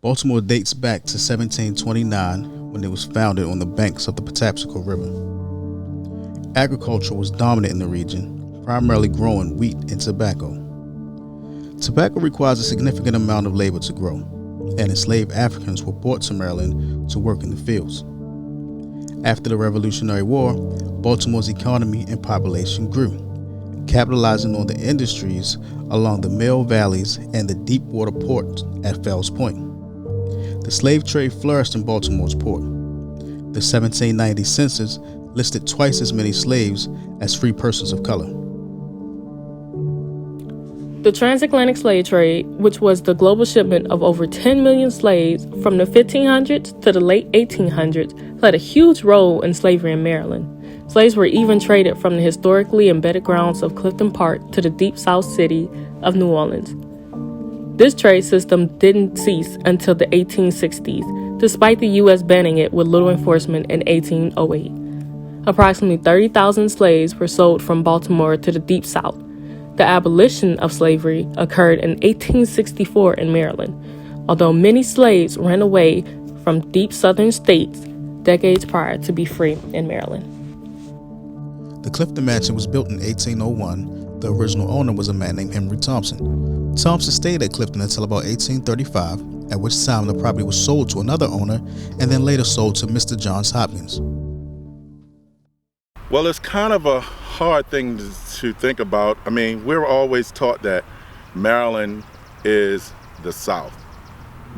Baltimore dates back to 1729 when it was founded on the banks of the Patapsco River. Agriculture was dominant in the region, primarily growing wheat and tobacco. Tobacco requires a significant amount of labor to grow, and enslaved Africans were brought to Maryland to work in the fields. After the Revolutionary War, Baltimore's economy and population grew, capitalizing on the industries along the Mill Valleys and the deep water port at Fells Point. The slave trade flourished in Baltimore's port. The 1790 census listed twice as many slaves as free persons of color. The transatlantic slave trade, which was the global shipment of over 10 million slaves from the 1500s to the late 1800s, played a huge role in slavery in Maryland. Slaves were even traded from the historically embedded grounds of Clifton Park to the deep South city of New Orleans. This trade system didn't cease until the 1860s, despite the U.S. banning it with little enforcement in 1808. Approximately 30,000 slaves were sold from Baltimore to the Deep South. The abolition of slavery occurred in 1864 in Maryland, although many slaves ran away from deep southern states decades prior to be free in Maryland. The Clifton Mansion was built in 1801. The original owner was a man named Henry Thompson. Thompson stayed at Clifton until about 1835, at which time the property was sold to another owner and then later sold to Mr. Johns Hopkins. Well, it's kind of a hard thing to think about. I mean, we're always taught that Maryland is the South,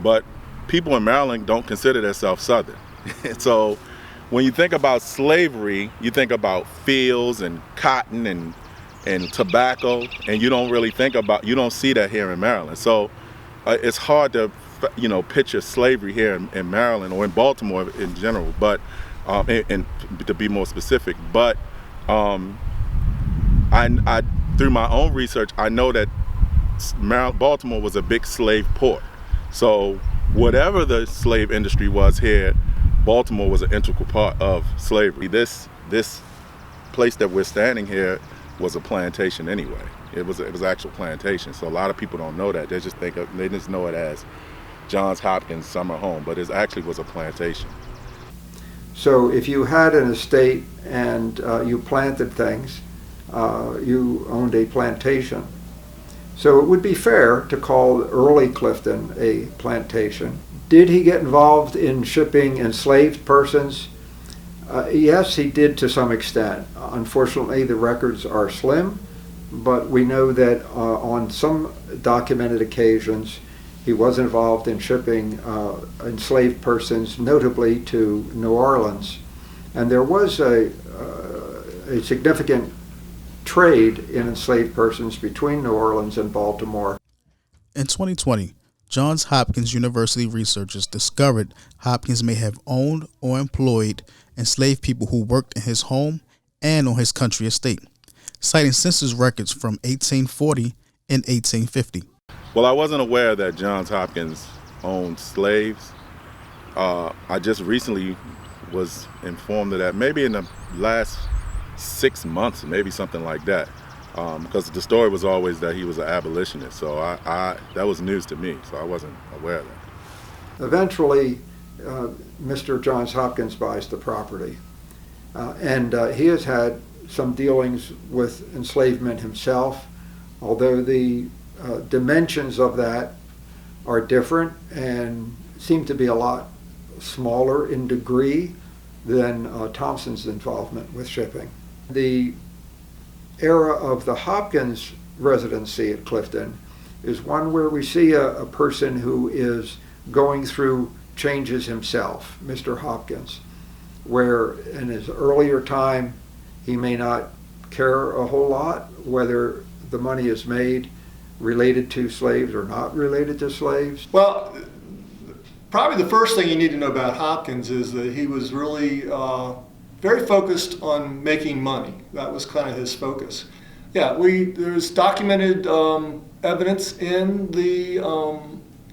but people in Maryland don't consider themselves Southern. So when you think about slavery, you think about fields and cotton and tobacco, and you don't see that here in Maryland. So it's hard to, picture slavery here in Maryland or in Baltimore in general, but and to be more specific. But I through my own research, I know that Baltimore was a big slave port. So whatever the slave industry was here, Baltimore was an integral part of slavery. This place that we're standing here was a plantation anyway. It was actual plantation. So a lot of people don't know that. They just know it as Johns Hopkins summer home, but it actually was a plantation. So if you had an estate and you planted things, you owned a plantation. So it would be fair to call early Clifton a plantation. Did he get involved in shipping enslaved persons? Yes, he did to some extent. Unfortunately, the records are slim, but we know that on some documented occasions, he was involved in shipping enslaved persons, notably to New Orleans. And there was a significant trade in enslaved persons between New Orleans and Baltimore. In 2020, Johns Hopkins University researchers discovered Hopkins may have owned or employed enslaved people who worked in his home and on his country estate, citing census records from 1840 and 1850. Well, I wasn't aware that Johns Hopkins owned slaves. I just recently was informed of that, maybe in the last 6 months, maybe something like that, because the story was always that he was an abolitionist. So that was news to me, so I wasn't aware of that. Eventually, Mr. Johns Hopkins buys the property, and he has had some dealings with enslavement himself, although the dimensions of that are different and seem to be a lot smaller in degree than Thompson's involvement with shipping. The era of the Hopkins residency at Clifton is one where we see a person who is going through changes himself, Mr. Hopkins, where in his earlier time he may not care a whole lot whether the money is made related to slaves or not related to slaves. Well, probably the first thing you need to know about Hopkins is that he was really very focused on making money. That was kind of his focus. Yeah, there's documented evidence in the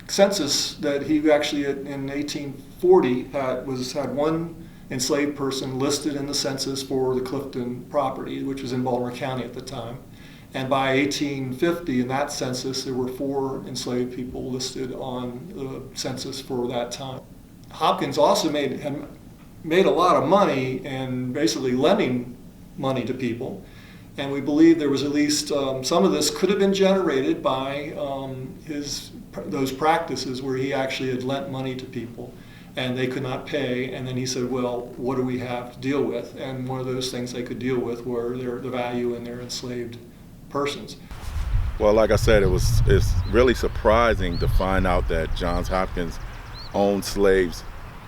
census that he actually in 1840 had one enslaved person listed in the census for the Clifton property, which was in Baltimore County at the time. And by 1850, in that census, there were 4 enslaved people listed on the census for that time. Hopkins also had made a lot of money and basically lending money to people. And we believe there was at least some of this could have been generated by those practices where he actually had lent money to people and they could not pay. And then he said, well, what do we have to deal with? And one of those things they could deal with were the value in their enslaved persons. Well, like I said, it's really surprising to find out that Johns Hopkins owned slaves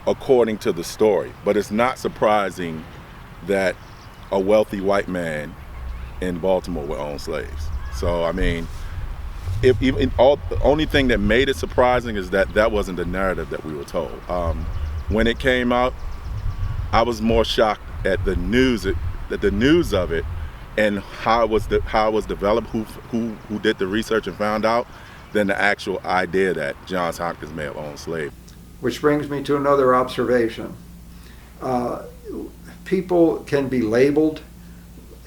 according to the story. But it's not surprising that a wealthy white man in Baltimore would own slaves. So, I mean, the only thing that made it surprising is that wasn't the narrative that we were told. When it came out, I was more shocked at the news of it and how it was developed, who did the research and found out, than the actual idea that Johns Hopkins may have owned slaves. Which brings me to another observation. People can be labeled,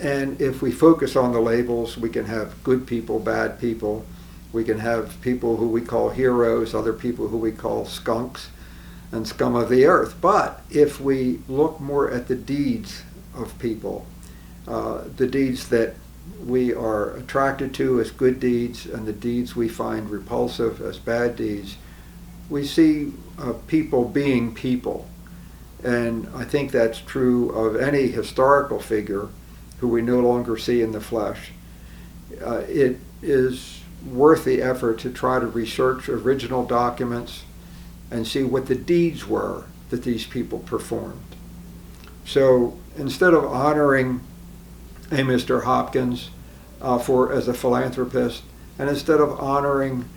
and if we focus on the labels, we can have good people, bad people. We can have people who we call heroes, other people who we call skunks and scum of the earth. But if we look more at the deeds of people, the deeds that we are attracted to as good deeds and the deeds we find repulsive as bad deeds, we see people being people. And I think that's true of any historical figure who we no longer see in the flesh. It is worth the effort to try to research original documents and see what the deeds were that these people performed. So instead of honoring a Mr. Hopkins as a philanthropist, and instead of honoring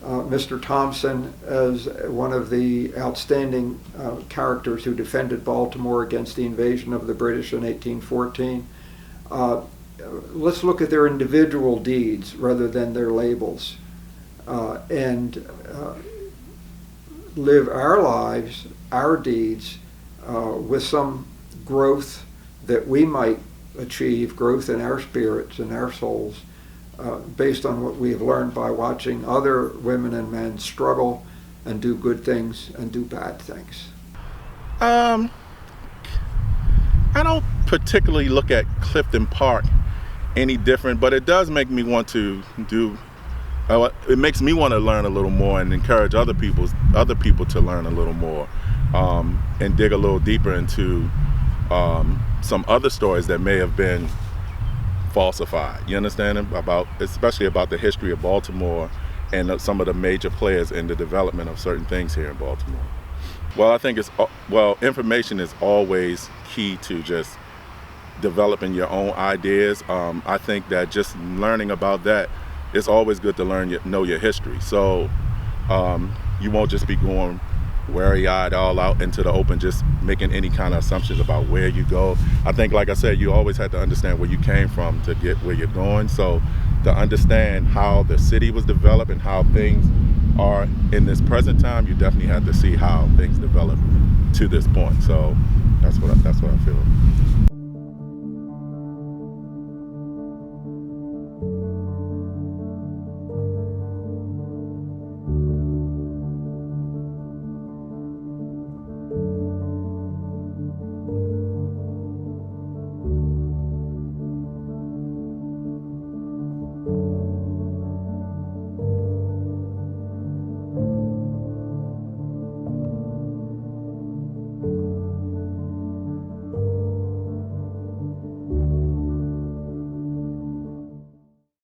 Mr. Thompson as one of the outstanding characters who defended Baltimore against the invasion of the British in 1814, let's look at their individual deeds rather than their labels, and live our lives, our deeds, with some growth that we might achieve, growth in our spirits and our souls, based on what we have learned by watching other women and men struggle and do good things and do bad things. I don't particularly look at Clifton Park any different, but it does make me want to it makes me want to learn a little more and encourage other people to learn a little more, and dig a little deeper into some other stories that may have been falsified. You understand? Especially about the history of Baltimore and some of the major players in the development of certain things here in Baltimore. Well, I think information is always key to just developing your own ideas. I think that just learning about that, it's always good to know your history. So you won't just be going wary-eyed all out into the open, just making any kind of assumptions about where you go. I think, like I said, you always have to understand where you came from to get where you're going. So to understand how the city was developed and how things are in this present time, you definitely have to see how things develop to this point. So that's what I feel.